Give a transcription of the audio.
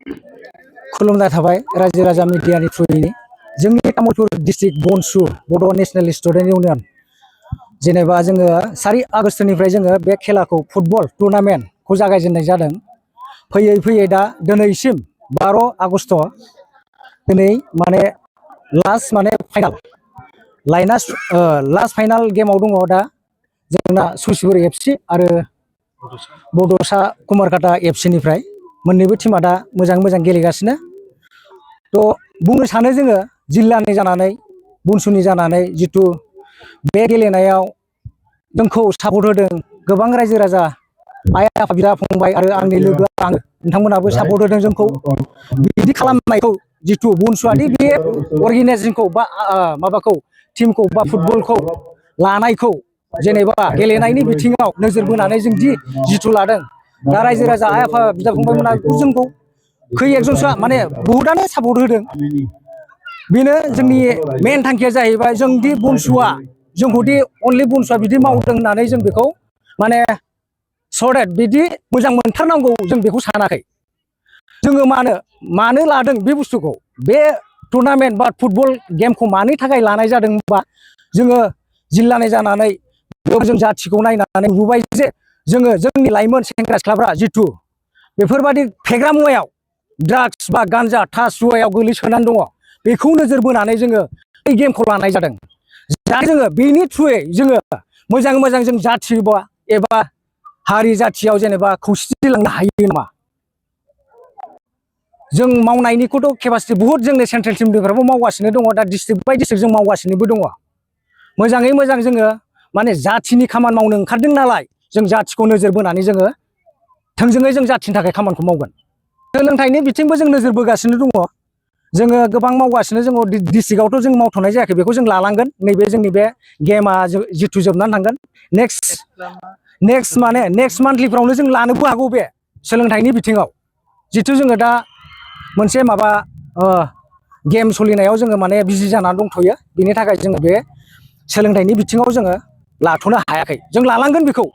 खुलुमनाय थाबाय रायजो राजा मिडियानि थ्रुयैनो जोंनि तामुलपुर डिस्ट्रिक्ट बनसु बड' नेशनेल स्टुडेन्ट इउनियन जेनेबा जोङो 4 आगष्टनिफ्राय जोङो बे खेलाखौ फुटबल टुर्नामेन्टखौ जागायजेननाय जादों। फैयै फैयै दा दिनैसिम 12 आगष्ट दिनै माने लास्ट माने फाइनाल लास्ट फाइनाल गेमाव दङ दा जोंना सुसिपुर एफसि आरो बड'सा कुमारकाटा एफसिनिफ्राय मोननैबो टीमा दा मोजां गेलेगासिनो। थ' बुंनो सानो जोङो जिल्लानि जानानै बनसुनि जानानै जितु बे गेलेनायाव जोंखौ सापर्ट होदों गोबां रायजो राजा आइ आफा बिदा फंबाय आरो आंनि लोगो आङो नोंथांमोनाबो सापर्ट होदों जोंखौ बिदि खालामनायखौ जितु बनसुआदि बे अर्गेनाइजेशनखौ बा माबाखौ टीमखौ बा फुटबलखौ लानायखौ जेनेबा गेलेनायनि बिथिङाव नोजोर बोनानै जों जितु लादों दा रायजो राजा आइ आफा बिदा फंबायमोना जोंखौ खै एकजनसोआ माने बहुतआनो सापर्ट होदों। बेनो जोंनि मेन थांखिया जाहैबाय जोंदि बनसुआ जोंखौदि अनलि बनसुआ बिदि मावदों होननानै जों बेखौ माने सदेट बिदि मोजां मोनथारनांगौ जों बेखौ सानाखै। जोङो मानो लादों बे बुस्थुखौ बे टुर्नामेन्ट बा फुटबल गेमखौ मानि थाखाय लानाय जादों होनबा जोङो जिल्लानि जानानै जों जाथिखौ नायनानै नुबाय जे जोङो जोंनि लाइमोन सेंग्रा सिख्लाफ्रा जितु बेफोरबायदि फेग्रा मुवायाव ड्राग्स बा गान्जा थास जुवायाव गोलैसोनानै दङ बेखौ नोजोर बोनानै जोङो बे गेमखौ लानाय जादों। दा जोङो बेनि थ्रुयै जोङो मोजां जों जाथि एबा हारि जाथियाव जेनेबा खौसेथि लांनो हायो नामा? जों मावनायनिखौथ' केपासिटि बुहुत जोंनि सेन्ट्रेल टिमनिफ्रायबो मावगासिनो दङ दा डिस्ट्रिक्ट बाय डिस्ट्रिक्ट जों मावगासिनोबो दङ। मोजाङै मोजां जोङो माने जाथिनि खामानि मावनो ओंखारदों नालाय जों जाथिखौ नोजोर बोनानै जोङो थोंजोङै जों जाथिनि थाखाय खामानिखौ मावगोन। सोलोंथाइनि बिथिंबो जों नोजोर बोगासिनो दङ। जोङो गोबां मावगासिनो जों डिस्ट्रिक्टआवथ' जों मावथ'नाय जायाखै बेखौ जों लालांगोन नैबे जोंनि बे गेमा जितु जोबनानै थांगोन नेक्स्ट मान्थलिफ्रावनो जों लानोबो हागौ बे सोलोंथाइनि बिथिङाव जितु जोङो दा मोनसे माबा गेम सोलिनायाव जोङो माने बिजि जानानै दंथ'यो बिनि थाखाय जोङो बे सोलोंथाइनि बिथिङाव जोङो लाथ'नो हायाखै जों लालांगोन बेखौ